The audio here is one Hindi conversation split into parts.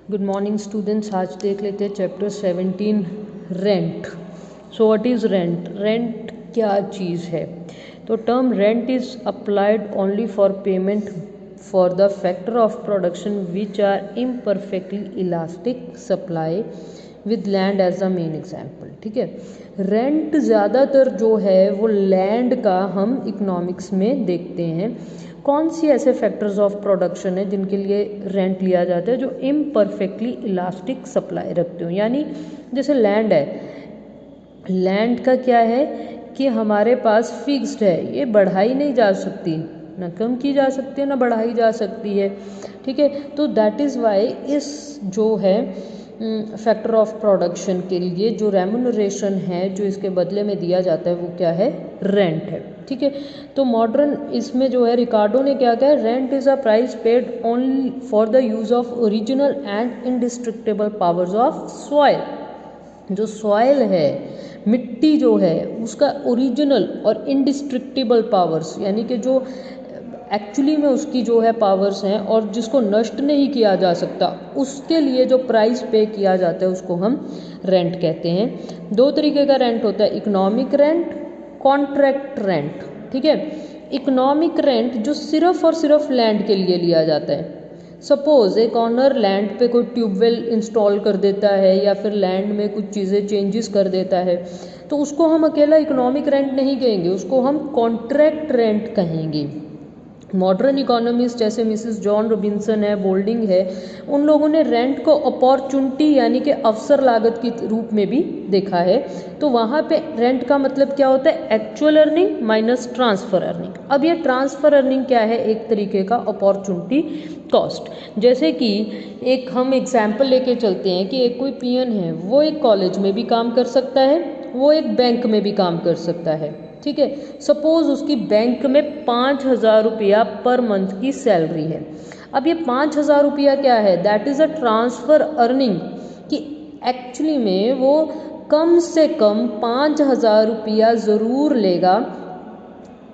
Good morning students. आज देख लेते हैं chapter 17 rent. So what is rent? Rent क्या चीज़ है? तो term rent is applied only for payment for the factor of production which are imperfectly elastic supply with land as the main example. ठीक है, रेंट ज़्यादातर जो है वो लैंड का हम इकोनॉमिक्स में देखते हैं। कौन सी ऐसे फैक्टर्स ऑफ प्रोडक्शन है जिनके लिए रेंट लिया जाता है जो इम्परफेक्टली इलास्टिक सप्लाई रखते हो। यानी जैसे लैंड है, लैंड का क्या है कि हमारे पास फिक्स्ड है, ये बढ़ाई नहीं जा सकती, ना कम की जा सकती है ना बढ़ाई जा सकती है। ठीक है, तो दैट इज़ वाई इस जो है फैक्टर ऑफ प्रोडक्शन के लिए जो रेम्यूनरेशन है जो इसके बदले में दिया जाता है वो क्या है? रेंट है। ठीक है, तो मॉडर्न इसमें जो है रिकार्डो ने क्या कहा, rent is a price paid only for the use of original and indestructible powers of soil. जो सॉइल है, मिट्टी जो है, उसका ओरिजिनल और इंडिस्ट्रक्टेबल पावर्स यानी कि जो एक्चुअली में उसकी जो है पावर्स हैं और जिसको नष्ट नहीं किया जा सकता, उसके लिए जो प्राइस पे किया जाता है उसको हम रेंट कहते हैं। दो तरीके का रेंट होता है, इकोनॉमिक रेंट, कॉन्ट्रैक्ट रेंट। ठीक है, इकोनॉमिक रेंट जो सिर्फ और सिर्फ लैंड के लिए लिया जाता है। सपोज एक ऑनर लैंड पे कोई ट्यूबवेल इंस्टॉल कर देता है या फिर लैंड में कुछ चीज़ें चेंजेस कर देता है, तो उसको हम अकेला इकोनॉमिक रेंट नहीं कहेंगे, उसको हम कॉन्ट्रैक्ट रेंट कहेंगे। मॉडर्न इकोनॉमिस्ट जैसे मिसेस जॉन रॉबिन्सन है, बोल्डिंग है, उन लोगों ने रेंट को अपॉर्चुनिटी यानी कि अवसर लागत के रूप में भी देखा है। तो वहाँ पे रेंट का मतलब क्या होता है? Actual earning minus transfer earning. अब ये ट्रांसफ़र अर्निंग क्या है? एक तरीके का अपॉर्चुनिटी कॉस्ट। जैसे कि एक हम एग्जाम्पल लेके चलते हैं कि एक कोई पीएन है, वो एक कॉलेज में भी काम कर सकता है, वो एक बैंक में भी काम कर सकता है। ठीक है, सपोज उसकी बैंक में 5,000 रुपया पर मंथ की सैलरी है। अब ये 5,000 रुपया क्या है? That is a transfer earning, कि एक्चुअली में वो कम से कम 5,000 रुपया ज़रूर लेगा,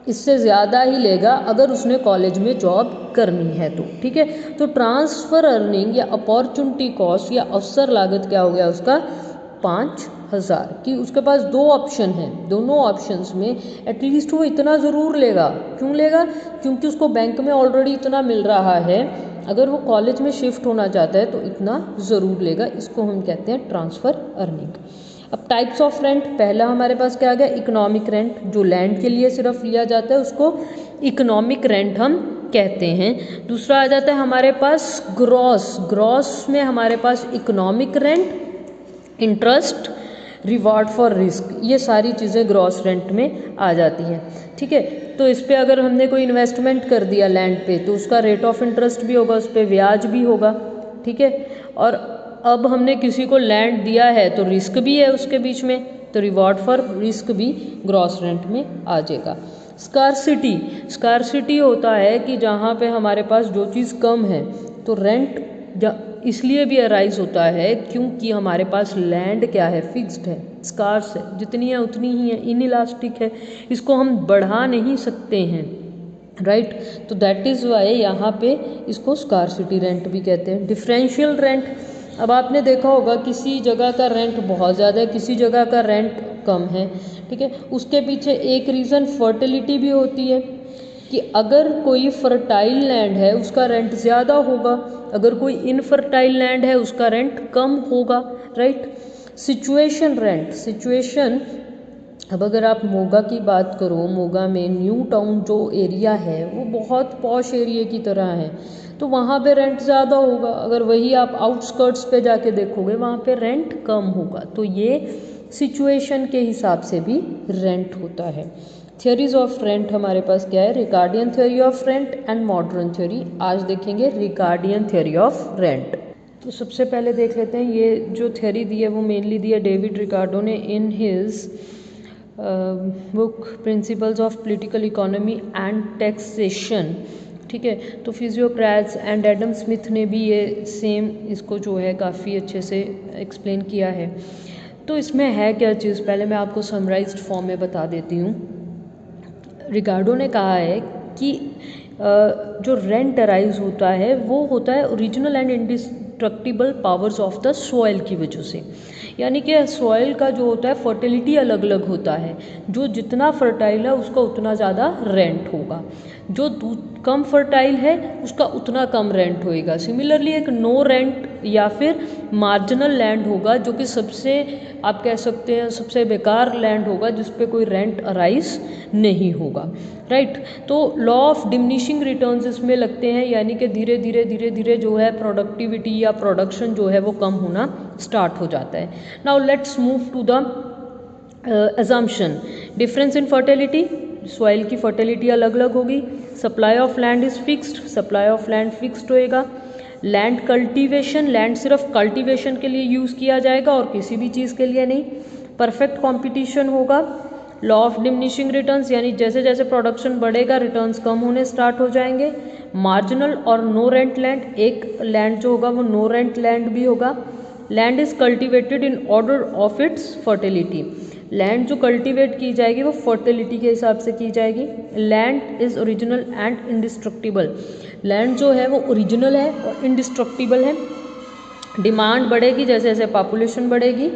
इससे ज़्यादा ही लेगा अगर उसने कॉलेज में जॉब करनी है तो। ठीक है, तो ट्रांसफ़र अर्निंग या अपॉर्चुनिटी कॉस्ट या अवसर लागत क्या हो गया उसका? 5,000 की। उसके पास दो ऑप्शन हैं, दोनों ऑप्शंस में एटलीस्ट वो इतना ज़रूर लेगा। क्यों लेगा? क्योंकि उसको बैंक में ऑलरेडी इतना मिल रहा है, अगर वो कॉलेज में शिफ्ट होना चाहता है तो इतना ज़रूर लेगा। इसको हम कहते हैं ट्रांसफ़र अर्निंग। अब टाइप्स ऑफ रेंट, पहला हमारे पास क्या आ गया? इकोनॉमिक रेंट, जो लैंड के लिए सिर्फ लिया जाता है उसको इकोनॉमिक रेंट हम कहते हैं। दूसरा आ जाता है हमारे पास ग्रॉस। ग्रॉस में हमारे पास economic rent, interest, reward for risk, ये सारी चीज़ें ग्रॉस रेंट में आ जाती हैं। ठीक है, तो इस पर अगर हमने कोई इन्वेस्टमेंट कर दिया लैंड पे तो उसका रेट ऑफ इंटरेस्ट भी होगा, उस पर ब्याज भी होगा। ठीक है, और अब हमने किसी को लैंड दिया है तो रिस्क भी है उसके बीच में, तो रिवॉर्ड फॉर रिस्क भी ग्रॉस रेंट में आ जाएगा। स्कार्सिटी, स्कार्सिटी होता है कि जहाँ पे हमारे पास जो चीज़ कम है तो रेंट इसलिए भी अराइज होता है क्योंकि हमारे पास लैंड क्या है? फिक्स्ड है, स्कार्स है, जितनी है उतनी ही है, इनइलास्टिक है, इसको हम बढ़ा नहीं सकते हैं। राइट, तो दैट इज़ वाई यहाँ पे इसको स्कार्सिटी रेंट भी कहते हैं। डिफरेंशियल रेंट, अब आपने देखा होगा किसी जगह का रेंट बहुत ज़्यादा है, किसी जगह का रेंट कम है। ठीक है, उसके पीछे एक रीज़न फर्टिलिटी भी होती है कि अगर कोई फर्टाइल लैंड है उसका रेंट ज़्यादा होगा, अगर कोई इनफर्टाइल लैंड है उसका रेंट कम होगा। राइट, सिचुएशन रेंट, सिचुएशन, अब अगर आप मोगा की बात करो, मोगा में न्यू टाउन जो एरिया है वो बहुत पॉश एरिया की तरह है, तो वहाँ पे रेंट ज़्यादा होगा। अगर वही आप आउटस्कर्ट्स पे जाके देखोगे वहाँ पे रेंट कम होगा। तो ये सिचुएशन के हिसाब से भी रेंट होता है। थियोरीज ऑफ रेंट हमारे पास क्या है? Ricardian theory of rent and modern theory. आज देखेंगे रिकार्डियन थ्योरी ऑफ रेंट। तो सबसे पहले देख लेते हैं, ये जो थ्योरी दी है वो मेनली दी है डेविड रिकार्डो ने in his book principles of political economy and taxation. ठीक है, तो फिजियोक्रेट्स एंड एडम स्मिथ ने भी ये सेम इसको जो है काफ़ी अच्छे से एक्सप्लेन किया है। तो इसमें है क्या चीज़, पहले मैं आपको समराइज्ड फॉर्म में बता देती हूँ। रिकार्डो ने कहा है कि जो रेंट अराइज होता है वो होता है original and indestructible powers of the soil की वजह से। यानी कि सॉइल का जो होता है फर्टिलिटी अलग अलग होता है, जो जितना फर्टाइल है उसका उतना ज़्यादा रेंट होगा, जो कम फर्टाइल है उसका उतना कम रेंट होएगा। सिमिलरली एक नो रेंट या फिर मार्जिनल लैंड होगा जो कि सबसे आप कह सकते हैं सबसे बेकार लैंड होगा जिस पे कोई रेंट अराइज नहीं होगा, राइट। तो लॉ ऑफ डिमिनिशिंग रिटर्न्स इसमें लगते हैं, यानी कि धीरे धीरे धीरे धीरे जो है प्रोडक्टिविटी या प्रोडक्शन जो है वो कम होना स्टार्ट हो जाता है। Now let's move to the assumption। Difference in fertility, soil की फर्टिलिटी अलग अलग होगी। Supply of land is fixed, supply of land fixed होएगा। लैंड कल्टीवेशन, लैंड सिर्फ कल्टीवेशन के लिए यूज़ किया जाएगा और किसी भी चीज़ के लिए नहीं। परफेक्ट कंपटीशन होगा। लॉ ऑफ डिमिनिशिंग रिटर्न्स, यानी जैसे जैसे प्रोडक्शन बढ़ेगा रिटर्न्स कम होने स्टार्ट हो जाएंगे। मार्जिनल और नो रेंट लैंड, एक लैंड जो होगा वो नो रेंट लैंड भी होगा। Land is cultivated in order of its fertility, land जो कल्टीवेट की जाएगी वो फर्टिलिटी के हिसाब से की जाएगी। Land is original and indestructible, land जो है वो ओरिजिनल है और इंडिस्ट्रक्टिबल है। डिमांड बढ़ेगी जैसे जैसे पॉपुलेशन बढ़ेगी।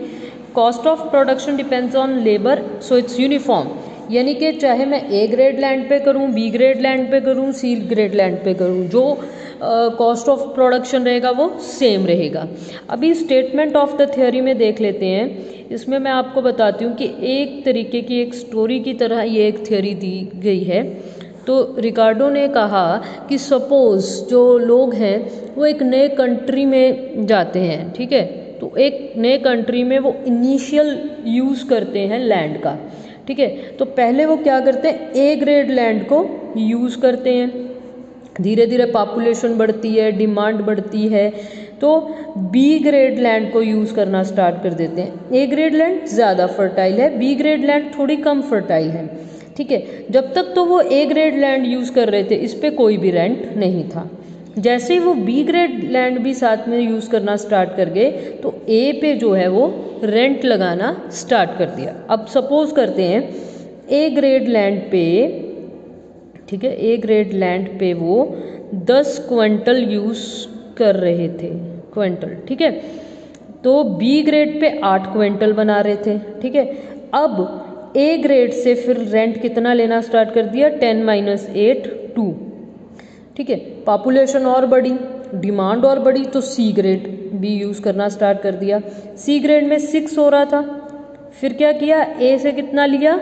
Cost of production depends on labour, so it's uniform, यानी कि चाहे मैं ए ग्रेड लैंड पे करूँ, बी ग्रेड लैंड पे करूँ, सी ग्रेड लैंड पे करूँ, जो कॉस्ट ऑफ प्रोडक्शन रहेगा वो सेम रहेगा। अभी स्टेटमेंट ऑफ द थ्योरी में देख लेते हैं। इसमें मैं आपको बताती हूँ कि एक तरीके की एक स्टोरी की तरह ये एक थ्योरी दी गई है। तो रिकार्डो ने कहा कि सपोज़ जो लोग हैं वो एक नए कंट्री में जाते हैं, ठीक है, तो एक नए कंट्री में वो इनिशियल यूज़ करते हैं लैंड का, ठीक है। तो पहले वो क्या करते हैं, ए ग्रेड लैंड को यूज़ करते हैं। धीरे धीरे पॉपुलेशन बढ़ती है, डिमांड बढ़ती है, तो बी ग्रेड लैंड को यूज़ करना स्टार्ट कर देते हैं। ए ग्रेड लैंड ज़्यादा फर्टाइल है, बी ग्रेड लैंड थोड़ी कम फर्टाइल है, ठीक है। जब तक तो वो ए ग्रेड लैंड यूज़ कर रहे थे इस पर कोई भी रेंट नहीं था। जैसे ही वो बी ग्रेड लैंड भी साथ में यूज़ करना स्टार्ट कर गए तो ए पे जो है वो रेंट लगाना स्टार्ट कर दिया। अब सपोज़ करते हैं ए ग्रेड लैंड पे, ठीक है, ए ग्रेड लैंड पे वो 10 क्विंटल यूज़ कर रहे थे, क्विंटल, ठीक है। तो बी ग्रेड पे 8 क्विंटल बना रहे थे, ठीक है। अब ए ग्रेड से फिर रेंट कितना लेना स्टार्ट कर दिया, 10 - 8 2, ठीक है। पॉपुलेशन और बढ़ी, डिमांड और बढ़ी, तो सी ग्रेड भी यूज़ करना स्टार्ट कर दिया। सी ग्रेड में 6 हो रहा था, फिर क्या किया, ए से कितना लिया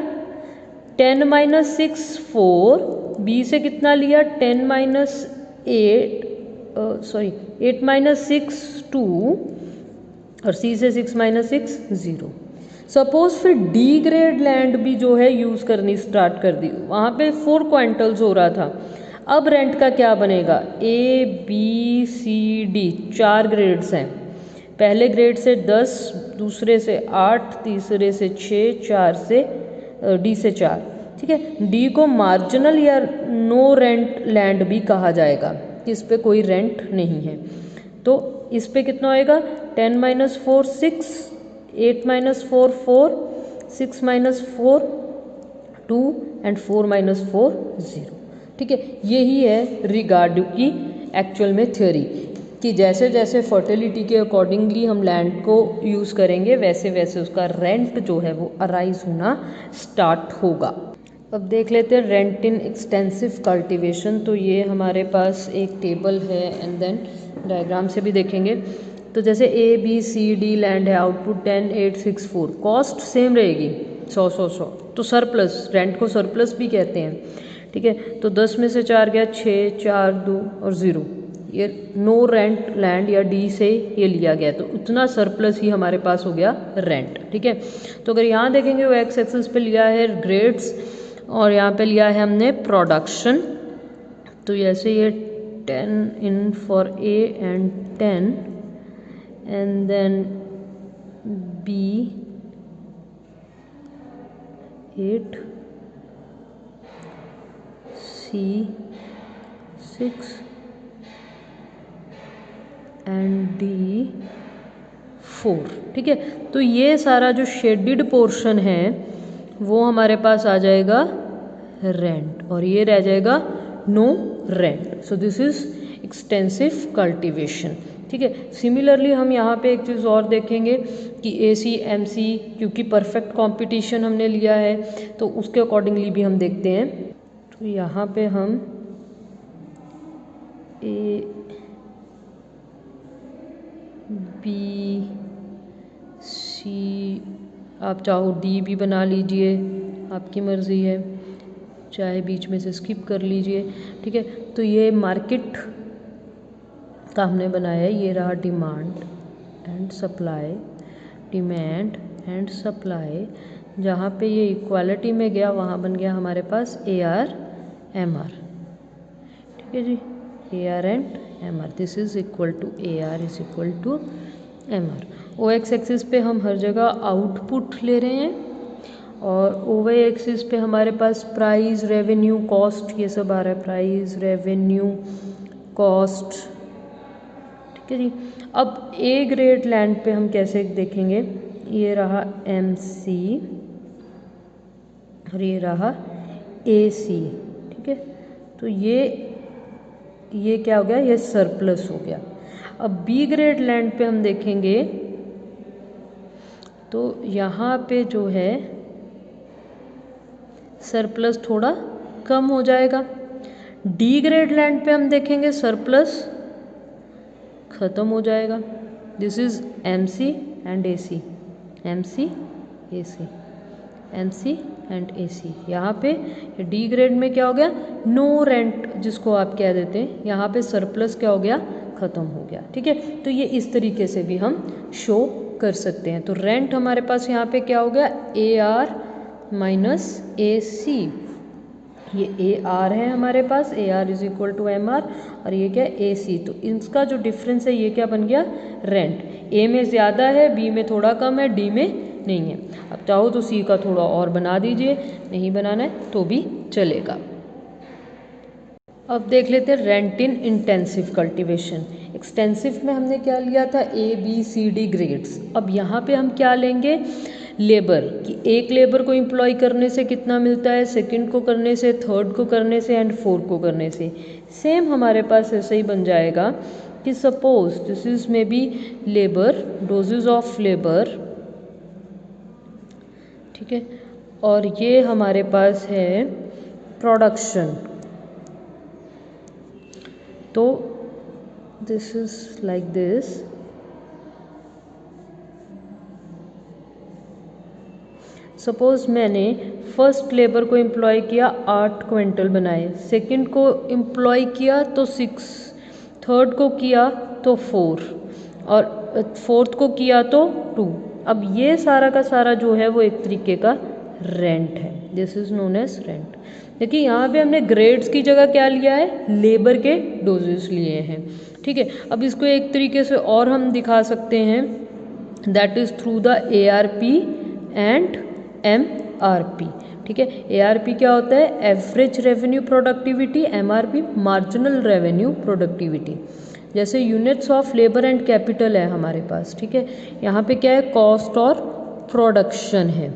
10 - 6 4, बी से कितना लिया 10 - 8 8 - 6 2 और सी से 6 - 6 0। सपोज फिर डी ग्रेड लैंड भी जो है यूज़ करनी स्टार्ट कर दी, वहाँ पे 4 क्विंटल्स हो रहा था। अब रेंट का क्या बनेगा, A B C D 4 grades हैं, पहले ग्रेड से 10, दूसरे से 8, तीसरे से 6, 4 से डी से 4, ठीक है। डी को मार्जिनल या नो रेंट लैंड भी कहा जाएगा कि इस पे कोई रेंट नहीं है। तो इस पे कितना होएगा 10 - 4 6, 8 - 4 4, 6 - 4 2 एंड 4 - 4 0, ठीक है। यही है रिगार्डो की एक्चुअल में थ्योरी कि जैसे जैसे फर्टिलिटी के अकॉर्डिंगली हम लैंड को यूज़ करेंगे वैसे वैसे उसका रेंट जो है वो अराइज होना स्टार्ट होगा। अब देख लेते हैं रेंट इन एक्सटेंसिव कल्टीवेशन। तो ये हमारे पास एक टेबल है एंड देन डायग्राम से भी देखेंगे। तो जैसे A B C D land है, आउटपुट 10 8 6 4, कॉस्ट सेम रहेगी 100 100 100, तो सरप्लस, रेंट को सरप्लस भी कहते हैं, ठीक है। तो 10 में से 4 गया 6, 4 2 और 0, ये नो रेंट लैंड या डी से ये लिया गया, तो उतना सरप्लस ही हमारे पास हो गया रेंट, ठीक है। तो अगर यहाँ देखेंगे वो एक्स एक्सिस पे लिया है ग्रेड्स और यहाँ पे लिया है हमने प्रोडक्शन। तो जैसे ये 10 in for A and 10 and then B 8, C 6 and D 4, ठीक है। तो ये सारा जो शेडिड पोर्शन है वो हमारे पास आ जाएगा रेंट और ये रह जाएगा no rent. So this is extensive cultivation, ठीक है। सिमिलरली हम यहाँ पे एक चीज़ और देखेंगे कि AC MC, क्योंकि परफेक्ट कंपटीशन हमने लिया है तो उसके अकॉर्डिंगली भी हम देखते हैं। तो यहाँ पे हम A B C, आप चाहो D भी बना लीजिए, आपकी मर्ज़ी है, चाहे बीच में से स्किप कर लीजिए, ठीक है। तो ये मार्केट का हमने बनाया है, ये रहा demand and supply, demand and supply. जहाँ पे ये इक्वालिटी में गया वहाँ बन गया हमारे पास AR MR, ठीक है जी, AR and MR, this is equal to AR is equal to MR। OX axis पे हम हर जगह आउटपुट ले रहे हैं और OY एक्सिस पे हमारे पास प्राइस, रेवेन्यू, कॉस्ट, ये सब आ रहा है, प्राइस, रेवेन्यू, कॉस्ट, ठीक है जी। अब A ग्रेड लैंड पे हम कैसे देखेंगे, ये रहा MC और ये रहा AC, ठीक है। तो ये क्या हो गया, ये सरप्लस हो गया। अब B ग्रेड लैंड पे हम देखेंगे तो यहाँ पे जो है सरप्लस थोड़ा कम हो जाएगा। D ग्रेड लैंड पे हम देखेंगे सरप्लस ख़त्म हो जाएगा। This is MC and AC, MC AC, MC and AC। यहाँ पे D ग्रेड में क्या हो गया, नो रेंट जिसको आप कह देते हैं, यहाँ पे सरप्लस क्या हो गया, ख़त्म हो गया, ठीक है। तो ये इस तरीके से भी हम शो कर सकते हैं। तो रेंट हमारे पास यहाँ पे क्या हो गया, AR माइनस AC, ये AR है हमारे पास, AR is equal to MR, और ये क्या है AC। तो इसका जो डिफरेंस है ये क्या बन गया, रेंट। A में ज़्यादा है, B में थोड़ा कम है, D में नहीं है। अब चाहो तो C का थोड़ा और बना दीजिए, नहीं बनाना है तो भी चलेगा। अब देख लेते हैं रेंट इन इंटेंसिव कल्टीवेशन। एक्सटेंसिव में हमने क्या लिया था, ABCD ग्रेड्स। अब यहाँ पे हम क्या लेंगे, लेबर, कि एक लेबर को एम्प्लॉय करने से कितना मिलता है, सेकंड को करने से, थर्ड को करने से एंड फोर्थ को करने से। सेम हमारे पास ऐसे ही बन जाएगा कि suppose this is may be labour, doses of labour, ठीक है, और ये हमारे पास है प्रोडक्शन। तो this is like this, suppose मैंने फर्स्ट लेबर को एम्प्लॉय किया, 8 क्विंटल बनाए, सेकंड को एम्प्लॉय किया तो 6, थर्ड को किया तो 4 और फोर्थ को किया तो 2। अब ये सारा का सारा जो है वो एक तरीके का रेंट है, this is known as rent. देखिए यहाँ पे हमने ग्रेड्स की जगह क्या लिया है, लेबर के डोजेस लिए हैं, ठीक है। अब इसको एक तरीके से और हम दिखा सकते हैं, that is through the ARP and MRP, ठीक है। ARP क्या होता है, average revenue productivity, MRP marginal revenue productivity. जैसे units of labour and capital है हमारे पास, ठीक है। यहाँ पे क्या है, कॉस्ट और प्रोडक्शन है,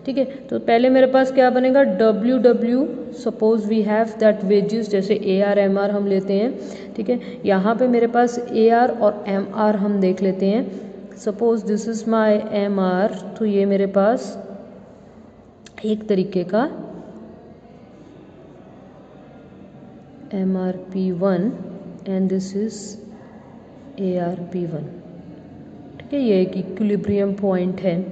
ठीक है। तो पहले मेरे पास क्या बनेगा, WW, suppose we have that wages, जैसे AR MR हम लेते हैं, ठीक है। यहाँ पे मेरे पास AR और MR हम देख लेते हैं। Suppose this is my MR, तो ये मेरे पास एक तरीके का MRP1 and this is ARP1, ठीक है। ये एक इक्विलिब्रियम पॉइंट है,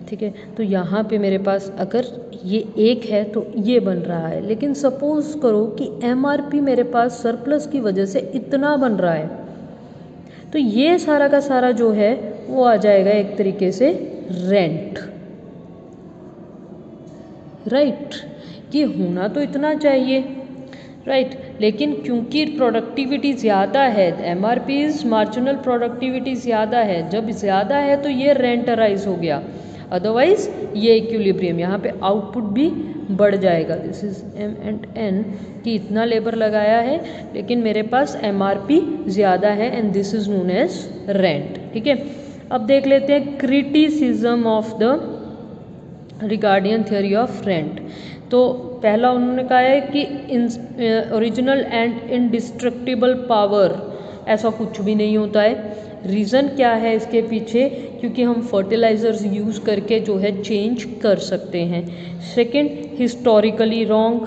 ठीक है। तो यहाँ पे मेरे पास अगर ये एक है तो ये बन रहा है, लेकिन सपोज करो कि MRP मेरे पास सरप्लस की वजह से इतना बन रहा है, तो ये सारा का सारा जो है वो आ जाएगा एक तरीके से रेंट, राइट। कि होना तो इतना चाहिए, राइट, लेकिन क्योंकि प्रोडक्टिविटी ज़्यादा है, MRP इज मार्जिनल प्रोडक्टिविटी ज़्यादा है, जब ज़्यादा है तो ये रेंट अराइज हो गया, अदरवाइज ये इक्विलिब्रियम, यहाँ पे आउटपुट भी बढ़ जाएगा। दिस इज M&N कि इतना लेबर लगाया है लेकिन मेरे पास MRP ज़्यादा है and this is known as rent, ठीक है। अब देख लेते हैं criticism of the Ricardian theory of rent. तो पहला उन्होंने कहा है कि ओरिजिनल एंड इंडिस्ट्रक्टिबल पावर ऐसा कुछ भी नहीं होता है। रीज़न क्या है इसके पीछे? क्योंकि हम फर्टिलाइज़र्स यूज़ करके जो है चेंज कर सकते हैं। Second, historically wrong.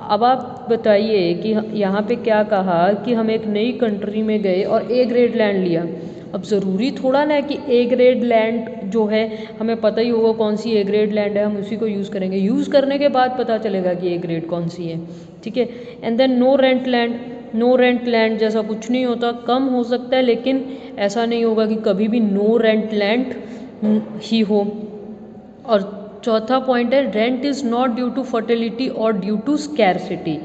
अब आप बताइए कि यहाँ पे क्या कहा कि हम एक नई कंट्री में गए और ए ग्रेड लैंड लिया। अब ज़रूरी थोड़ा ना कि ए ग्रेड लैंड जो है हमें पता ही होगा कौन सी ए ग्रेड लैंड है, हम उसी को यूज़ करेंगे। यूज़ करने के बाद पता चलेगा कि ए ग्रेड कौन सी है, ठीक है। And then no rent land. No rent land जैसा कुछ नहीं होता, कम हो सकता है लेकिन ऐसा नहीं होगा कि कभी भी नो रेंट लैंड ही हो। और चौथा पॉइंट है rent is not due to fertility और ड्यू टू स्कैरसिटी।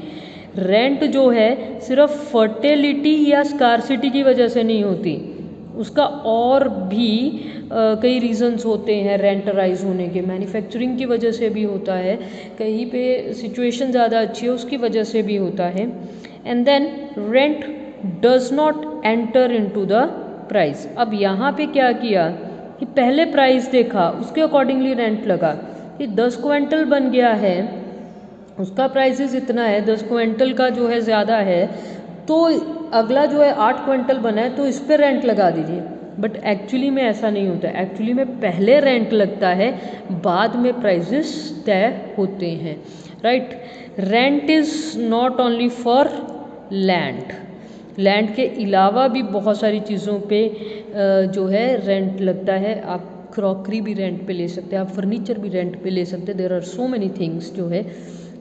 रेंट जो है सिर्फ फर्टिलिटी या स्कारसिटी की वजह से नहीं होती, उसका और भी कई रीजंस होते हैं रेंटराइज होने के। मैन्युफैक्चरिंग की वजह से भी होता है, कहीं पे सिचुएशन ज़्यादा अच्छी है उसकी वजह से भी होता है। And then rent does not enter into the price. अब यहाँ पे क्या किया कि पहले प्राइस देखा, उसके अकॉर्डिंगली रेंट लगा। कि 10 क्विंटल बन गया है, उसका प्राइसेस इतना है, 10 क्विंटल का जो है ज़्यादा है, तो अगला जो है 8 क्विंटल बना है तो इस पर रेंट लगा दीजिए। बट एक्चुअली में ऐसा नहीं होता है। एक्चुअली में पहले रेंट लगता है, बाद में प्राइसेस तय होते हैं, right. Rent is not only for land. Land के अलावा भी बहुत सारी चीज़ों पे जो है रेंट लगता है। आप क्रॉकरी भी रेंट पे ले सकते हैं, आप फर्नीचर भी रेंट पे ले सकते हैं। There are so many things जो है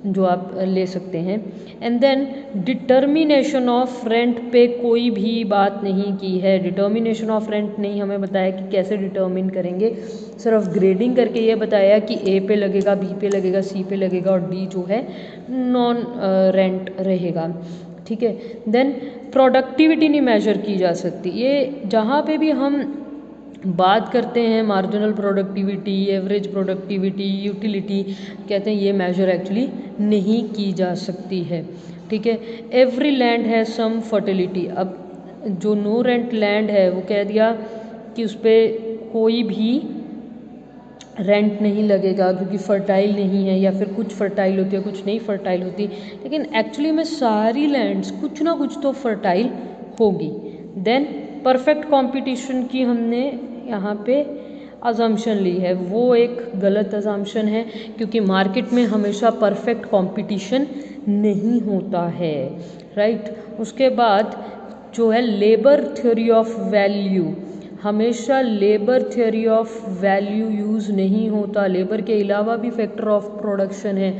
जो आप ले सकते हैं। And then determination of rent पे कोई भी बात नहीं की है। डिटर्मिनेशन ऑफ रेंट नहीं हमें बताया कि कैसे डिटर्मिन करेंगे, सिर्फ ग्रेडिंग करके ये बताया कि ए पे लगेगा, बी पे लगेगा, सी पे लगेगा और डी जो है नॉन रेंट रहेगा, ठीक है। देन प्रोडक्टिविटी नहीं मेजर की जा सकती। ये जहाँ पे भी हम बात करते हैं marginal productivity, average productivity, utility, कहते हैं ये मेजर एक्चुअली नहीं की जा सकती है, ठीक है। एवरी लैंड है सम फर्टिलिटी। अब जो नो रेंट लैंड है वो कह दिया कि उस पर कोई भी रेंट नहीं लगेगा क्योंकि फर्टाइल नहीं है, या फिर कुछ फर्टाइल होती है कुछ नहीं फर्टाइल होती। लेकिन एक्चुअली में सारी लैंड्स कुछ ना कुछ तो फर्टाइल होगी। देन परफेक्ट कंपटीशन की हमने यहाँ पे अजम्पशन ली है, वो एक गलत अजम्पशन है क्योंकि मार्केट में हमेशा परफेक्ट कंपटीशन नहीं होता है, राइट। उसके बाद जो है लेबर थ्योरी ऑफ वैल्यू, हमेशा labour theory of value use नहीं होता। लेबर के अलावा भी फैक्टर ऑफ प्रोडक्शन है,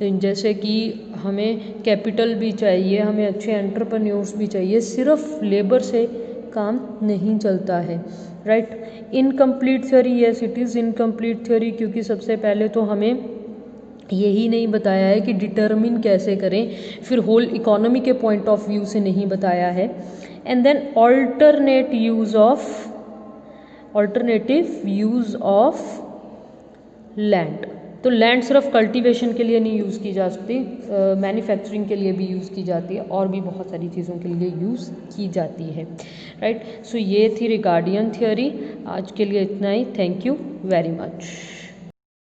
जैसे कि हमें कैपिटल भी चाहिए, हमें अच्छे एंटरप्रेन्योर्स भी चाहिए, सिर्फ लेबर से काम नहीं चलता है, right. Incomplete theory, yes it is incomplete theory, क्योंकि सबसे पहले तो हमें यही नहीं बताया है कि डिटर्मिन कैसे करें, फिर होल इकोनॉमी के पॉइंट ऑफ व्यू से नहीं बताया है। And then alternative use of land. तो लैंड सिर्फ कल्टीवेशन के लिए नहीं यूज़ की जा सकती, मैन्युफैक्चरिंग के लिए भी यूज़ की जाती है और भी बहुत सारी चीज़ों के लिए यूज़ की जाती है, राइट। सो ये थी रिगार्डियन थ्योरी। आज के लिए इतना ही। Thank you very much.